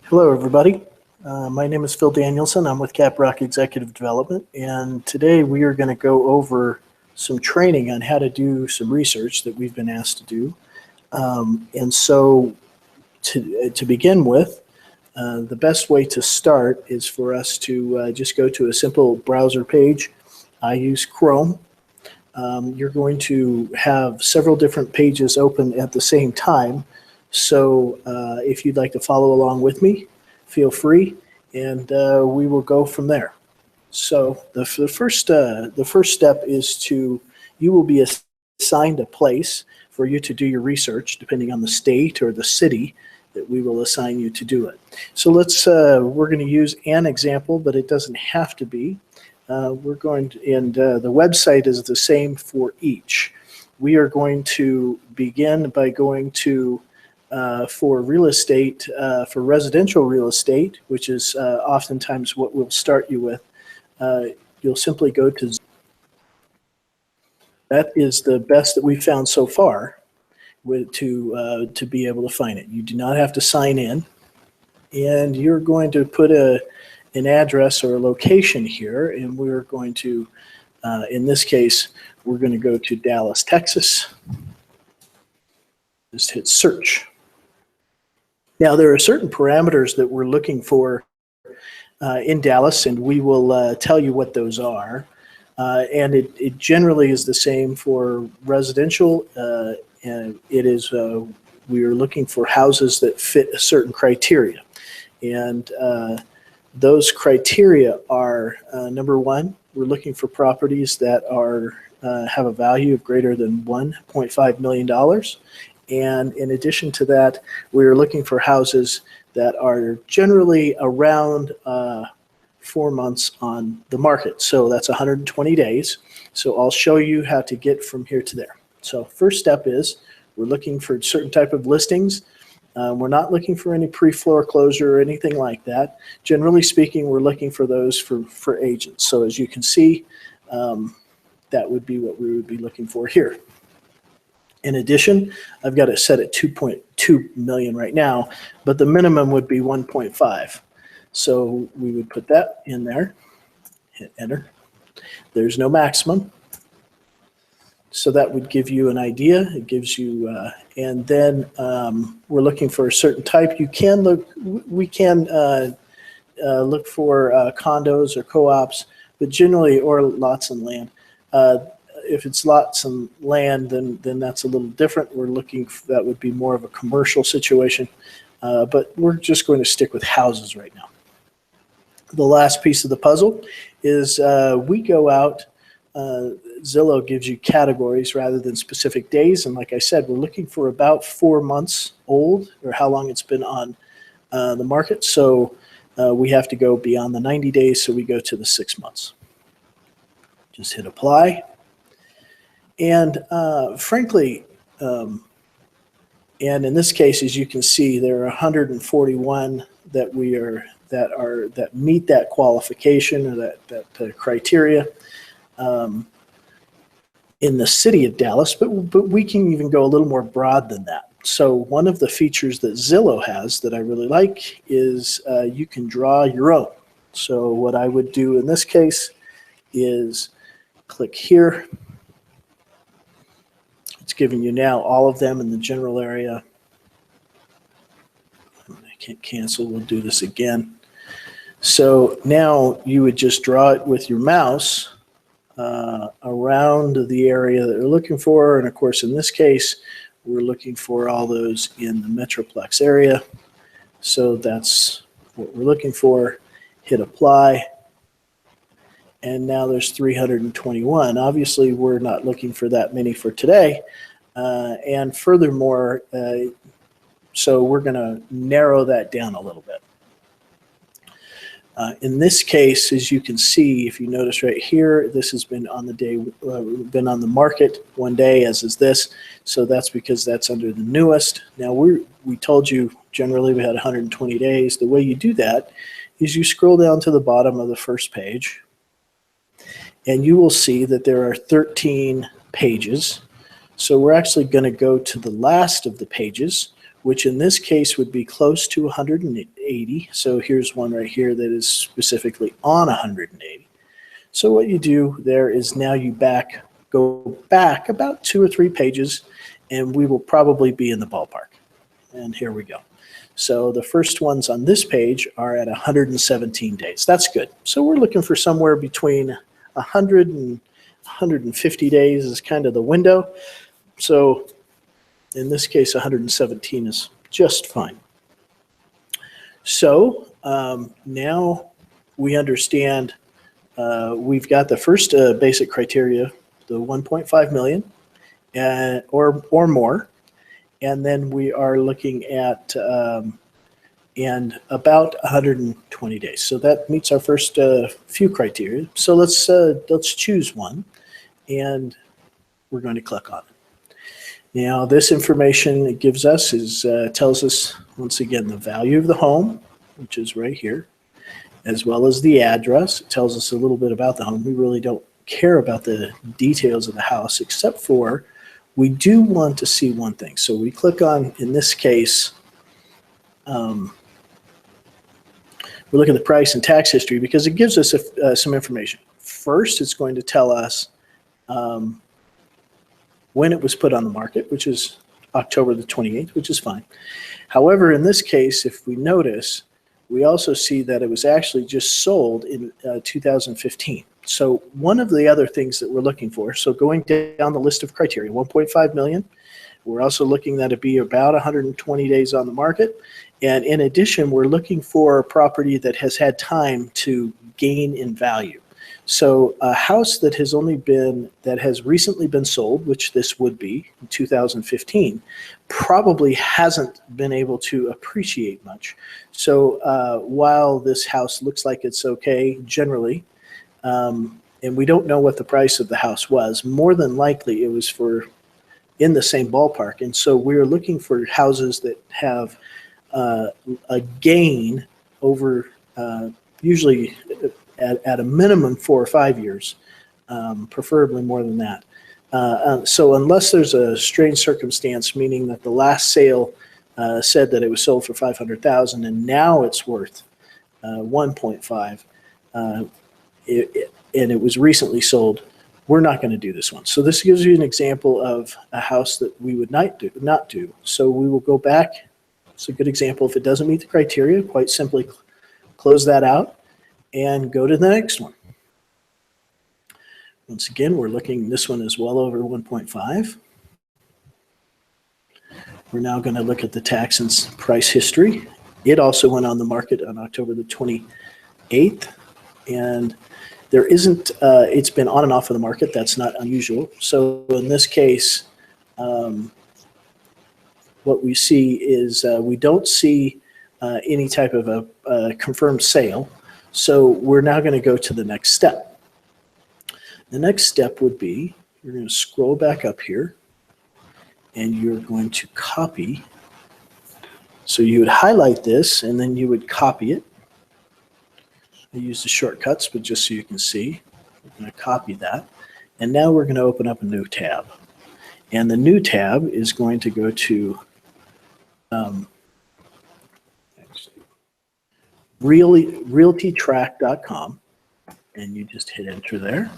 Hello, everybody. My name is Phil Danielson. I'm with Caprock Executive Development, and today we are going to go over some training on how to do some research that we've been asked to do. And so to begin with, the best way to start is for us to just go to a simple browser page. I use Chrome. You're going to have several different pages open at the same time. So if you'd like to follow along with me, feel free, and we will go from there. So the first step is you will be assigned a place for you to do your research, depending on the state or the city that we will assign you to do it. So we're going to use an example, but it doesn't have to be. We're going to, and the website is the same for each. We are going to begin by going to for real estate, for residential real estate, which is oftentimes what we'll start you with. You'll simply go to Zillow. That is the best that we've found so far to be able to find it. You do not have to sign in, and you're going to put an address or a location here, and we're going to, in this case, we're going to go to Dallas, Texas. Just hit search. Now, there are certain parameters that we're looking for in Dallas, and we will tell you what those are. And it generally is the same for residential. And it is, we are looking for houses that fit a certain criteria. And those criteria are, number one, we're looking for properties that have a value of greater than $1.5 million. And in addition to that, we're looking for houses that are generally around 4 months on the market. So that's 120 days. So I'll show you how to get from here to there. So first step is we're looking for certain type of listings. We're not looking for any pre-foreclosure or anything like that. Generally speaking, we're looking for those for agents. So as you can see, that would be what we would be looking for here. In addition, I've got it set at 2.2 million right now, but the minimum would be 1.5. So we would put that in there, hit enter. There's no maximum. So that would give you an idea. It gives you, and then we're looking for a certain type. You can look, we can look for condos or co-ops, but generally, or lots and land. If it's lots and land, then that's a little different. We're looking, that would be more of a commercial situation, but we're just going to stick with houses right now. The last piece of the puzzle is we go out, Zillow gives you categories rather than specific days. And like I said, we're looking for about 4 months old, or how long it's been on the market. So we have to go beyond the 90 days. So we go to the 6 months. Just hit apply. And frankly, and in this case, as you can see, there are 141 that meet that qualification or that criteria in the city of Dallas, but we can even go a little more broad than that. So one of the features that Zillow has that I really like is you can draw your own. So what I would do in this case is click here. It's giving you now all of them in the general area. I can't cancel, we'll do this again. So now you would just draw it with your mouse around the area that you're looking for. And of course, in this case, we're looking for all those in the Metroplex area. So that's what we're looking for. Hit apply. And now there's 321. Obviously, we're not looking for that many for today. And furthermore, so we're going to narrow that down a little bit. In this case, as you can see, if you notice right here, this has been on been on the market 1 day, as is this. So that's because that's under the newest. Now we told you generally we had 120 days. The way you do that is you scroll down to the bottom of the first page, and you will see that there are 13 pages. So we're actually going to go to the last of the pages, which in this case would be close to 180. So here's one right here that is specifically on 180. So what you do there is now you go back about 2 or 3 pages, and we will probably be in the ballpark. And here we go. So the first ones on this page are at 117 days. That's good. So we're looking for somewhere between 100 and 150 days is kind of the window. So in this case, 117 is just fine. So now we understand we've got the first basic criteria, the 1.5 million or more. And then we are looking at and about 120 days. So that meets our first few criteria. So let's choose one, and we're going to click on it. Now, this information it gives us tells us once again the value of the home, which is right here, as well as the address. It tells us a little bit about the home. We really don't care about the details of the house, except for we do want to see one thing. So we click on, in this case, we look at the price and tax history because it gives us some information. First, it's going to tell us when it was put on the market, which is October the 28th, which is fine. However, in this case, if we notice, we also see that it was actually just sold in 2015. So one of the other things that we're looking for, so going down the list of criteria, 1.5 million, we're also looking that it be about 120 days on the market. And in addition, we're looking for a property that has had time to gain in value. So a house that has recently been sold, which this would be in 2015, probably hasn't been able to appreciate much. So while this house looks like it's okay generally, and we don't know what the price of the house was, more than likely it was in the same ballpark. And so we're looking for houses that have a gain over usually at a minimum 4 or 5 years, preferably more than that. So unless there's a strange circumstance, meaning that the last sale said that it was sold for $500,000 and now it's worth 1.5, and it was recently sold, we're not going to do this one. So this gives you an example of a house that we would not do. So we will go back. It's a good example. If it doesn't meet the criteria, quite simply close that out and go to the next one. Once again, we're looking, this one is well over 1.5. We're now going to look at the tax and price history. It also went on the market on October the 28th, and there isn't, it's been on and off of the market. That's not unusual. So in this case, what we see is we don't see any type of a confirmed sale. So we're now going to go to the next step. The next step would be, you're going to scroll back up here, and you're going to copy. So you would highlight this, and then you would copy it. I use the shortcuts, but just so you can see, we're going to copy that. And now we're going to open up a new tab. And the new tab is going to go to realtytrack.com, and you just hit enter there.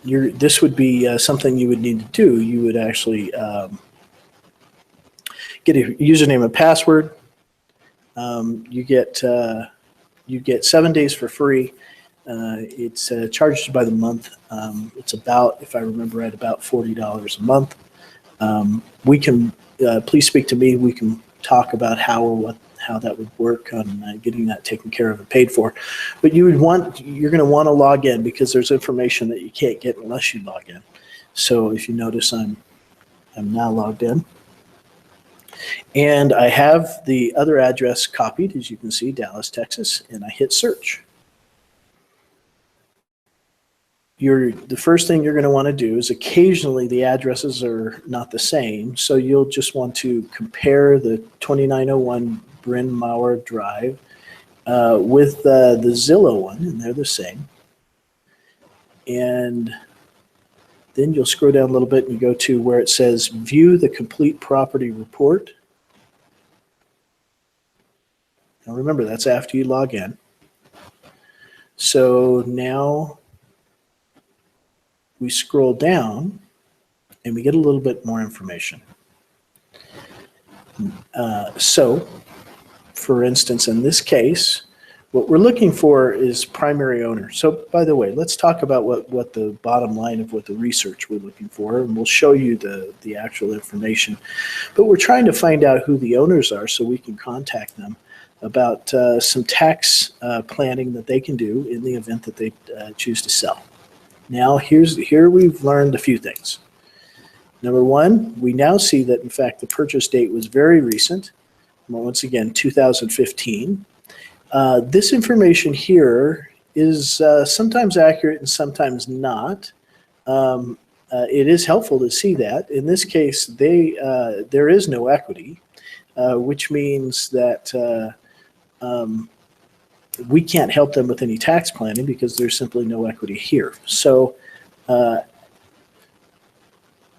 This would be something you would need to do. You would actually get a username and password. You get 7 days for free. It's charged by the month. It's about, if I remember right, about $40 a month. We can please speak to me. We can talk about how that would work on getting that taken care of and paid for. But you're going to want to log in because there's information that you can't get unless you log in. So if you notice, I'm now logged in. And I have the other address copied, as you can see, Dallas, Texas, and I hit search. The first thing you're going to want to do is occasionally the addresses are not the same, so you'll just want to compare the 2901 Bryn Mawr Drive with the Zillow one, and they're the same. And Then you'll scroll down a little bit and you go to where it says view the complete property report. Now remember, that's after you log in. So now we scroll down and we get a little bit more information. So for instance, in this case, what we're looking for is primary owner. So by the way, let's talk about what the bottom line of what the research we're looking for, and we'll show you the actual information. But we're trying to find out who the owners are so we can contact them about some tax planning that they can do in the event that they choose to sell. Now here we've learned a few things. Number one, we now see that in fact the purchase date was very recent. Once again, 2015. This information here is sometimes accurate and sometimes not. It is helpful to see that. In this case, there is no equity, which means that we can't help them with any tax planning because there's simply no equity here. So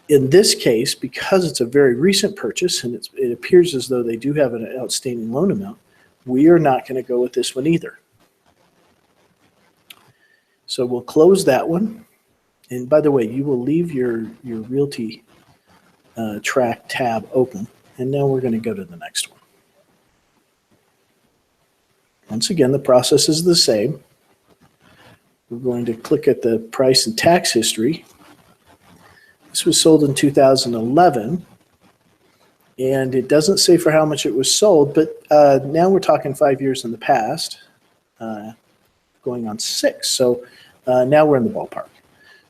in this case, because it's a very recent purchase and it appears as though they do have an outstanding loan amount, we are not going to go with this one either. So we'll close that one. And by the way, you will leave your Realty Track tab open. And now we're going to go to the next one. Once again, the process is the same. We're going to click at the price and tax history. This was sold in 2011. And it doesn't say for how much it was sold, but now we're talking 5 years in the past, going on 6. So now we're in the ballpark.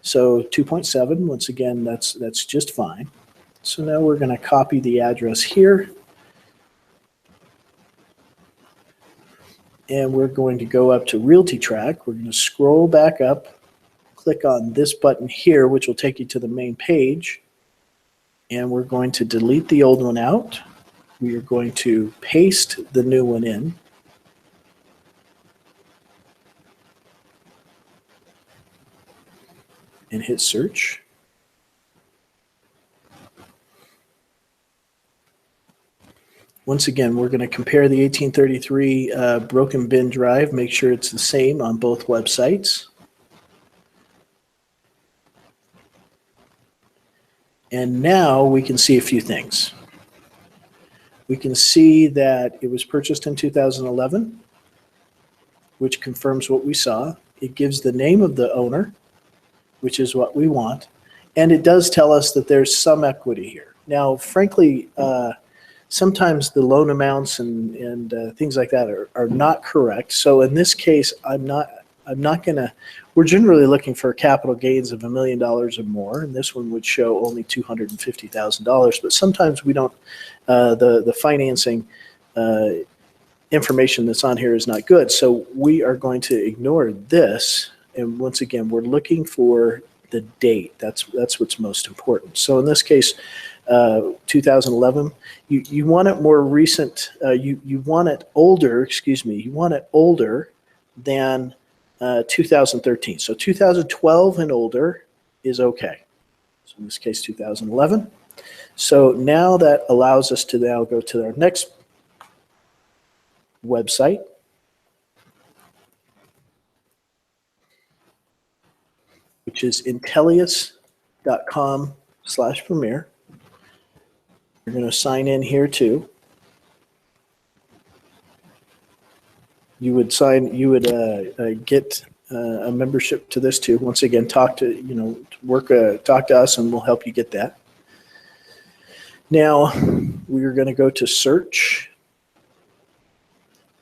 So 2.7, once again, that's just fine. So now we're going to copy the address here. And we're going to go up to Realty Track. We're going to scroll back up, click on this button here, which will take you to the main page. And we're going to delete the old one out. We are going to paste the new one in. And hit search. Once again, we're going to compare the 1833 Broken Bin Drive, make sure it's the same on both websites. And now we can see a few things. We can see that it was purchased in 2011, which confirms what we saw. It gives the name of the owner, which is what we want. And it does tell us that there's some equity here. Now, frankly, sometimes the loan amounts and things like that are not correct. So in this case, I'm not going to, we're generally looking for capital gains of $1 million or more, and this one would show only $250,000. But sometimes we don't, the financing information that's on here is not good. So we are going to ignore this. And once again, we're looking for the date. That's what's most important. So in this case, 2011, you want it more recent, you want it older, excuse me, you want it older than 2013. So 2012 and older is okay. So in this case, 2011. So now that allows us to now go to our next website. Which is intellius.com/premier. You're going to sign in here too. You would get a membership to this too. Once again, talk to us and we'll help you get that. Now we are going to go to search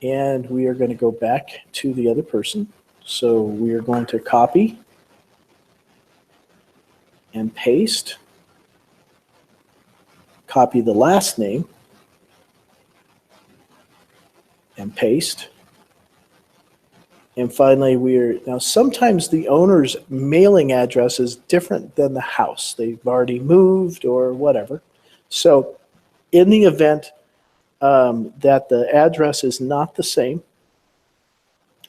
and we are going to go back to the other person. So we are going to copy and paste, copy the last name, and paste. And finally, now sometimes the owner's mailing address is different than the house. They've already moved or whatever. So in the event that the address is not the same,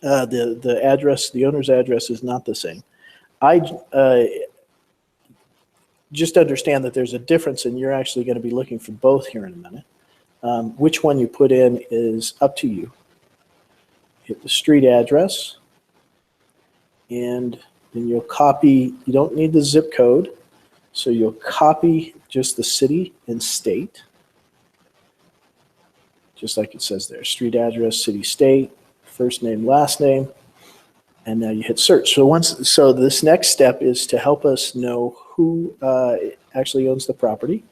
the owner's address is not the same, just understand that there's a difference, and you're actually going to be looking for both here in a minute. Which one you put in is up to you. Hit the street address, and then you'll copy. You don't need the zip code, so you'll copy just the city and state, just like it says there. Street address, city, state, first name, last name, and now you hit search. So this next step is to help us know who actually owns the property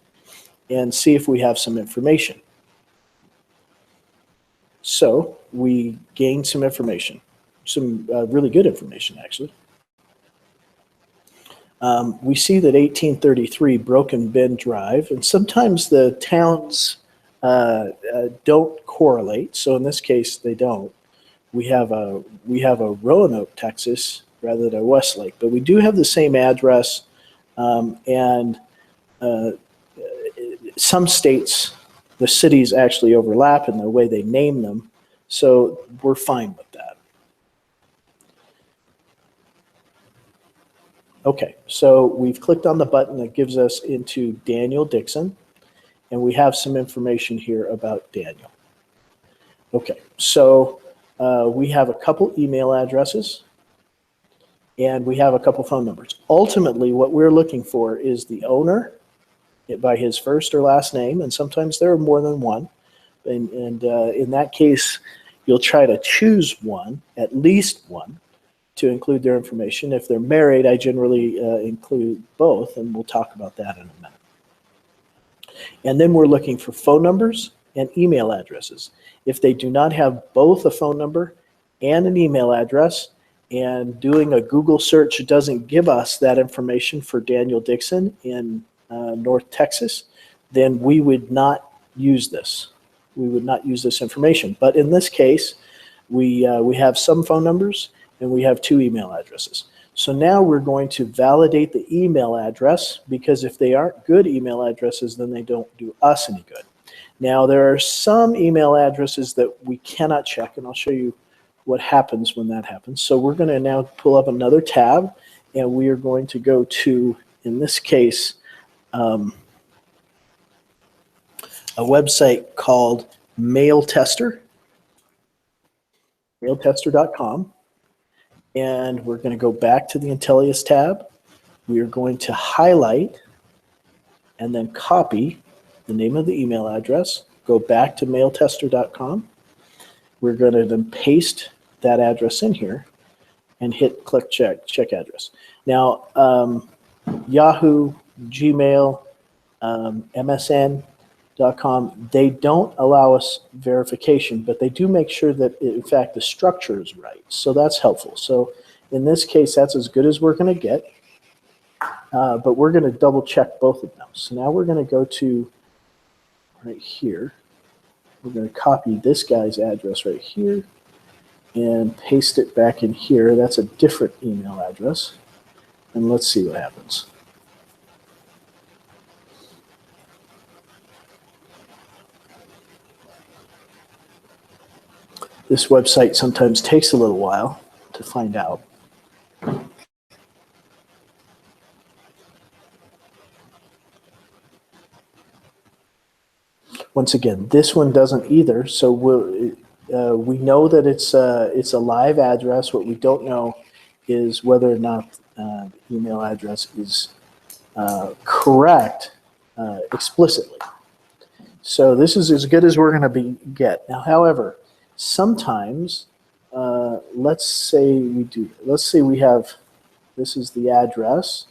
and see if we have some information. So we gained some information, some really good information actually. We see that 1833 Broken Bend Drive, and sometimes the towns don't correlate. So in this case, they don't. We have a Roanoke, Texas, rather than Westlake, but we do have the same address, and some states, the cities actually overlap in the way they name them, so we're fine with that. Okay, so we've clicked on the button that gives us into Daniel Dixon, and we have some information here about Daniel. Okay, so we have a couple email addresses, and we have a couple phone numbers. Ultimately, what we're looking for is the owner by his first or last name, and sometimes there are more than one. And in that case, you'll try to choose one, at least one, to include their information. If they're married, I generally include both, and we'll talk about that in a minute. And then we're looking for phone numbers and email addresses. If they do not have both a phone number and an email address, and doing a Google search doesn't give us that information for Daniel Dixon in North Texas, then we would not use this. We would not use this information. But in this case, we have some phone numbers and we have 2 email addresses. So now we're going to validate the email address, because if they aren't good email addresses, then they don't do us any good. Now, there are some email addresses that we cannot check, and I'll show you what happens when that happens. So we're going to now pull up another tab, and we are going to go to, in this case, a website called MailTester, mailtester.com. And we're going to go back to the Intellius tab. We are going to highlight and then copy the name of the email address, go back to mailtester.com. We're going to then paste that address in here and hit click check address. Now, Yahoo, Gmail, MSN.com, they don't allow us verification, but they do make sure that, in fact, the structure is right. So that's helpful. So in this case, that's as good as we're going to get, but we're going to double check both of them. So now we're going to go to right here. We're going to copy this guy's address right here and paste it back in here. That's a different email address. And let's see what happens. This website sometimes takes a little while to find out. Once again, this one doesn't either, so we know that it's a live address. What we don't know is whether or not the email address is correct explicitly. So this is as good as we're going to get. Now, however, sometimes, let's say we have, this is the address.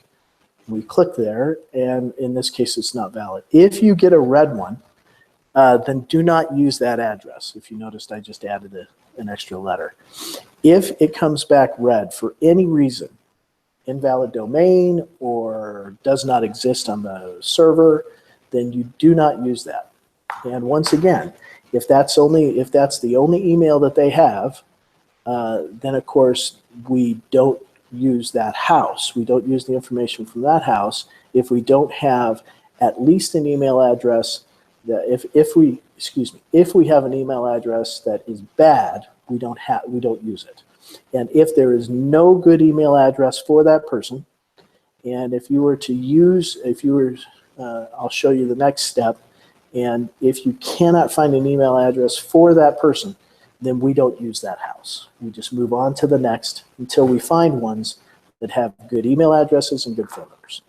We click there, and in this case, it's not valid. If you get a red one, then do not use that address. If you noticed, I just added an extra letter. If it comes back red for any reason, invalid domain or does not exist on the server, then you do not use that. And once again, if that's the only email that they have, then of course we don't use that house. We don't use the information from that house if we don't have at least an email address. That if we have an email address that is bad, we don't use it. And if there is no good email address for that person, And if you were to use, I'll show you the next step. And if you cannot find an email address for that person, then we don't use that house. We just move on to the next until we find ones that have good email addresses and good phone numbers.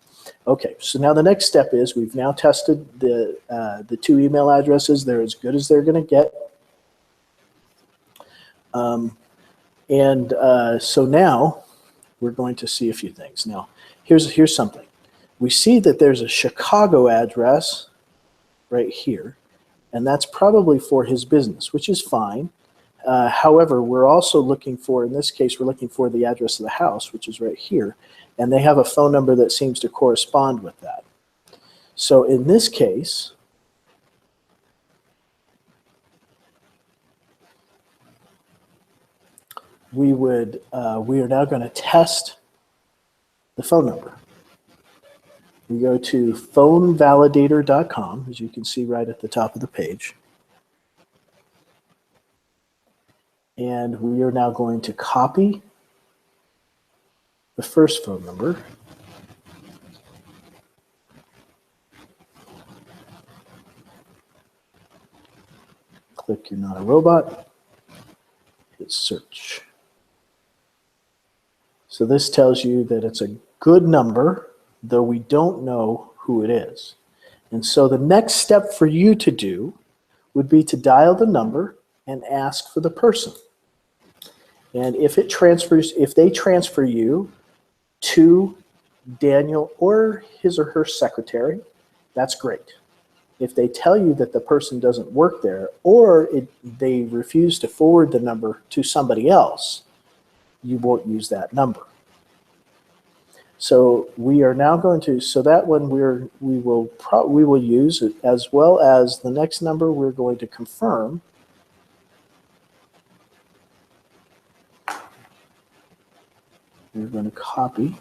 Okay, so now the next step is we've now tested the 2 email addresses. They're as good as they're going to get. So now we're going to see a few things. Now, here's something. We see that there's a Chicago address right here, and that's probably for his business, which is fine. However, we're also looking for, in this case, we're looking for the address of the house, which is right here, and they have a phone number that seems to correspond with that. So in this case, we are now going to test the phone number. We go to phonevalidator.com, as you can see right at the top of the page. And we are now going to copy the first phone number. Click You're Not a Robot. Hit search. So this tells you that it's a good number, though we don't know who it is. And so the next step for you to do would be to dial the number and ask for the person. And if they transfer you to Daniel or his or her secretary, that's great. If they tell you that the person doesn't work there, or they refuse to forward the number to somebody else, you won't use that number. So we are now going to, so that one we will use, as well as the next number we're going to confirm. We're going to copy.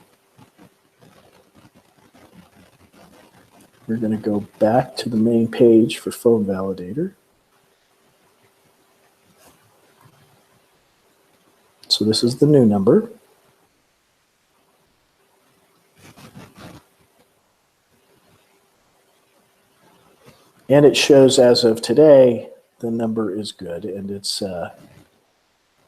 We're going to go back to the main page for Phone Validator. So this is the new number. And it shows as of today, the number is good, and it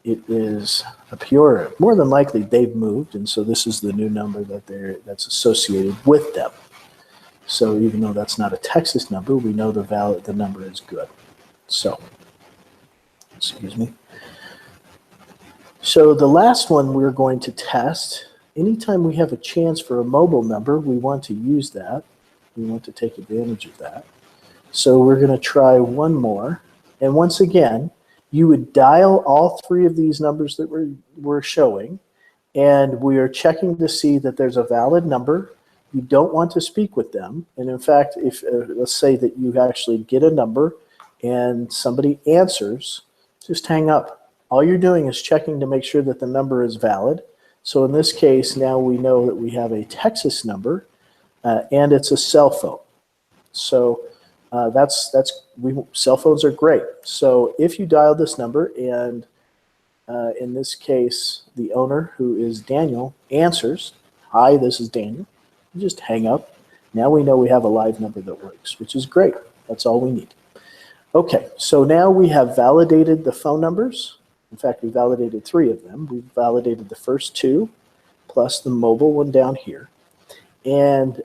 is a Peoria. More than likely, they've moved, and so this is the new number that's associated with them. So even though that's not a Texas number, we know the number is good. So, excuse me. So the last one we're going to test, anytime we have a chance for a mobile number, we want to use that. We want to take advantage of that. So we're going to try one more. And once again, you would dial all 3 of these numbers that we're showing, and we are checking to see that there's a valid number. You don't want to speak with them. And in fact, if let's say that you actually get a number and somebody answers, just hang up. All you're doing is checking to make sure that the number is valid. So in this case, now we know that we have a Texas number and it's a cell phone. So cell phones are great. So if you dial this number and in this case, the owner, who is Daniel, answers, "Hi, this is Daniel," you just hang up. Now we know we have a live number that works, which is great. That's all we need. Okay, so now we have validated the phone numbers. In fact, we validated 3 of them. We validated the first 2 plus the mobile one down here. And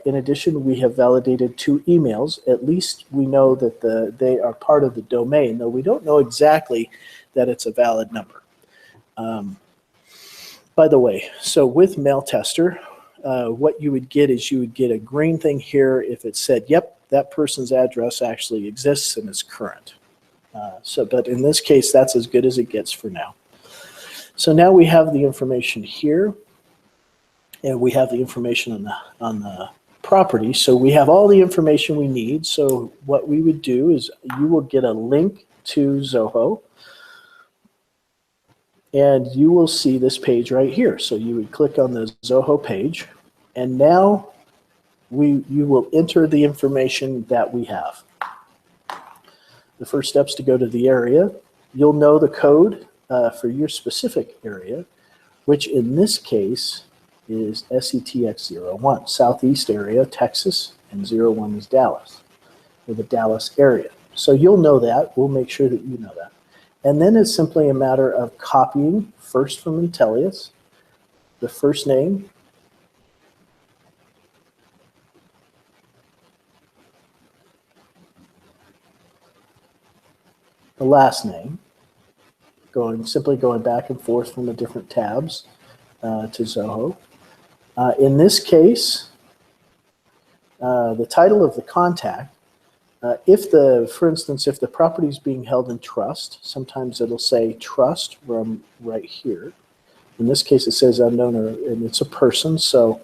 in addition, we have validated 2 emails. At least we know that they are part of the domain, though we don't know exactly that it's a valid number. By the way, so with Mail Tester, what you would get is you would get a green thing here if it said, yep, that person's address actually exists and is current. But in this case, that's as good as it gets for now. So now we have the information here, and we have the information on the property. So we have all the information we need. So what we would do is you will get a link to Zoho, and you will see this page right here. So you would click on the Zoho page, and now you will enter the information that we have. The first step is to go to the area. You'll know the code for your specific area, which in this case is SETX01, Southeast area, Texas, and 01 is Dallas, or the Dallas area. So you'll know that. We'll make sure that you know that. And then it's simply a matter of copying first from Intellius, the first name, the last name, simply going back and forth from the different tabs to Zoho. In this case, the title of the contact, for instance, if the property is being held in trust, sometimes it'll say trust right here. In this case, it says unknown, and it's a person. So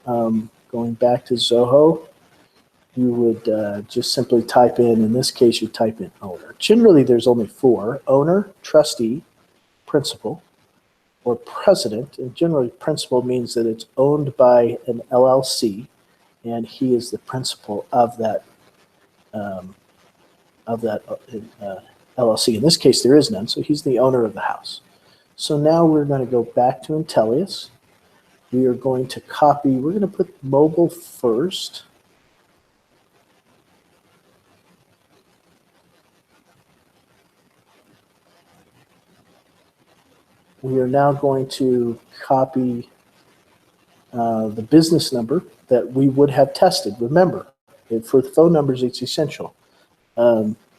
going back to Zoho, you would just simply type in this case, you type in owner. Generally, there's only 4, owner, trustee, principal, or president. And generally, principal means that it's owned by an LLC, and he is the principal of that LLC. In this case, there is none, so he's the owner of the house. So now we're going to go back to Intellius. We are going to copy, we're going to put mobile first. We are now going to copy the business number that we would have tested. Remember, for the phone numbers, it's essential.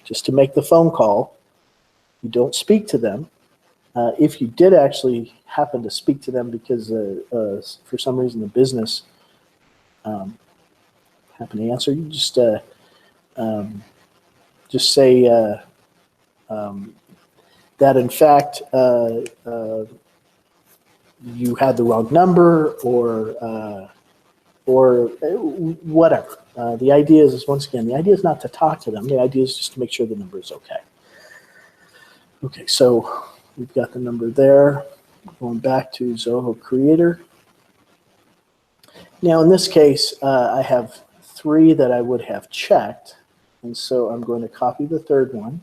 Just to make the phone call, you don't speak to them. If you did actually happen to speak to them because for some reason the business happened to answer, you just say that in fact you had the wrong number or whatever. The idea is, once again, the idea is not to talk to them. The idea is just to make sure the number is okay. Okay, so we've got the number there. Going back to Zoho Creator. Now, in this case, I have 3 that I would have checked. And so I'm going to copy the third one.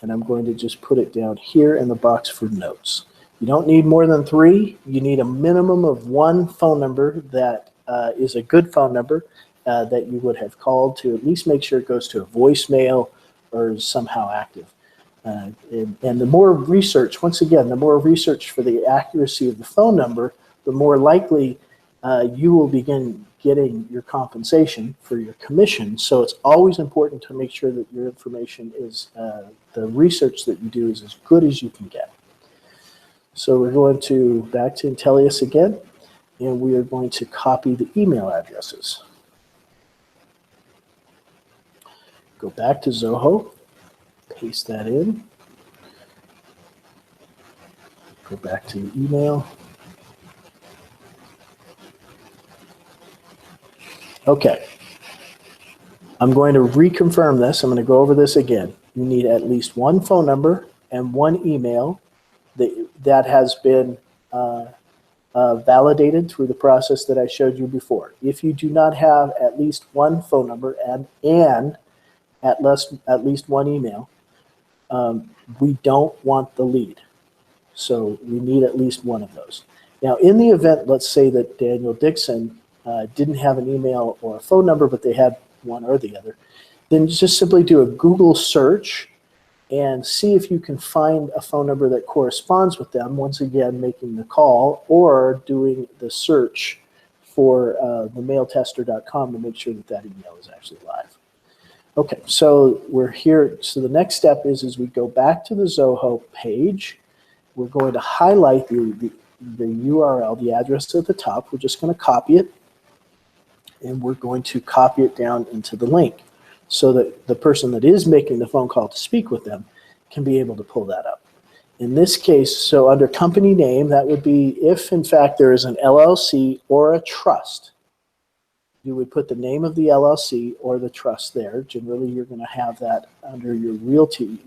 And I'm going to just put it down here in the box for notes. You don't need more than 3. You need a minimum of 1 phone number that is a good phone number that you would have called to at least make sure it goes to a voicemail or is somehow active. And the more research, once again, the more research for the accuracy of the phone number, the more likely you will begin getting your compensation for your commission. So it's always important to make sure that your information is, the research that you do is as good as you can get. So we're going to back to Intellius again, and we are going to copy the email addresses. Go back to Zoho, paste that in, go back to the email. Okay, I'm going to reconfirm this. I'm going to go over this again. You need at least 1 phone number and 1 email that has been validated through the process that I showed you before. If you do not have at least 1 phone number and at least 1 email, we don't want the lead. So we need at least 1 of those. Now, in the event, let's say that Daniel Dixon didn't have an email or a phone number, but they had one or the other, then just simply do a Google search and see if you can find a phone number that corresponds with them, once again, making the call or doing the search for themailtester.com to make sure that that email is actually live. Okay, so we're here. So the next step is we go back to the Zoho page. We're going to highlight the URL, the address at the top. We're just going to copy it, and we're going to copy it down into the link so that the person that is making the phone call to speak with them can be able to pull that up. In this case, so under company name, that would be if, in fact, there is an LLC or a trust. You would put the name of the LLC or the trust there. Generally, you're going to have that under your realty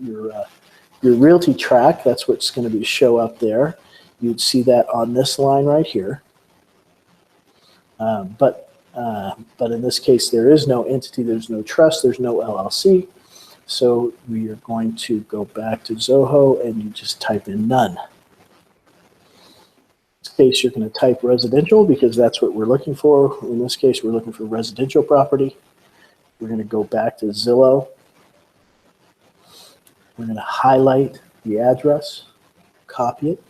track. That's what's going to show up there. You'd see that on this line right here. But in this case, there is no entity, there's no trust, there's no LLC. So we are going to go back to Zoho and you just type in none. case, you're going to type residential because that's what we're looking for. In this case, we're looking for residential property. We're going to go back to Zillow. We're going to highlight the address, copy it,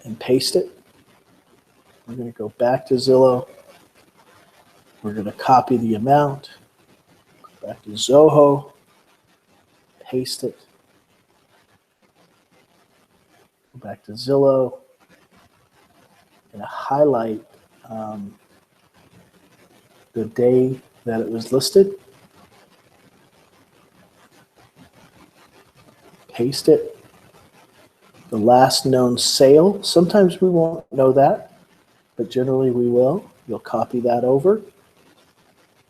and paste it. We're going to go back to Zillow. We're going to copy the amount, go back to Zoho, paste it, go back to Zillow, and highlight the day that it was listed, paste it, the last known sale. Sometimes we won't know that, but generally we will. You'll copy that over.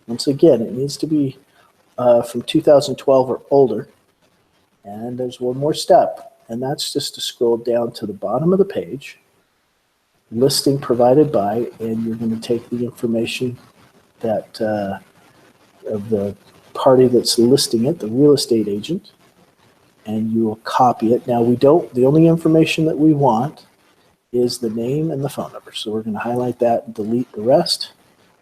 Once again, it needs to be from 2012 or older. And there's one more step, and that's just to scroll down to the bottom of the page, listing provided by, and you're going to take the information that of the party that's listing it, the real estate agent, and you will copy it. Now the only information that we want is the name and the phone number. So we're going to highlight that and delete the rest,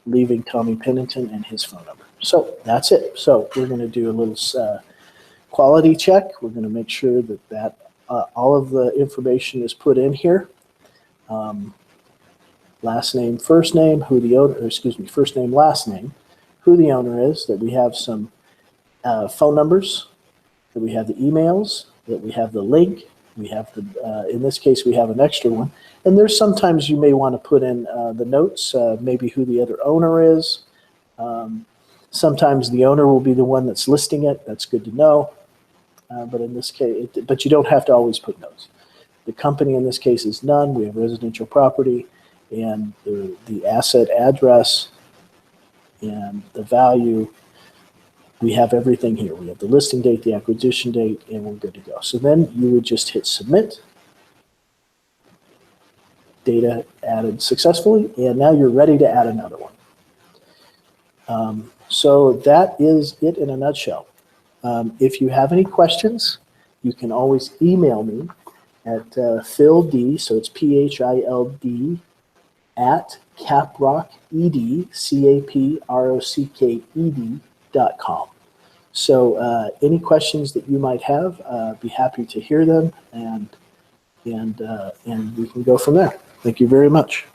leaving Tommy Pennington and his phone number. So that's it. So we're going to do a little quality check. We're going to make sure that all of the information is put in here. Last name, first name, who the owner, or excuse me, first name, last name, who the owner is, that we have some phone numbers, that we have the emails, that we have the link, we have the, in this case, we have an extra one. And there's sometimes you may want to put in the notes, maybe who the other owner is. Sometimes the owner will be the one that's listing it. That's good to know. But in this case, but you don't have to always put notes. The company in this case is none. We have residential property, and the asset address and the value. We have everything here. We have the listing date, the acquisition date, and we're good to go. So then you would just hit submit. Data added successfully, and now you're ready to add another one. So that is it in a nutshell. If you have any questions, you can always email me at PhilD, so it's PHILD, at CaprockED, CaprockED.com. So any questions that you might have, be happy to hear them, and we can go from there. Thank you very much.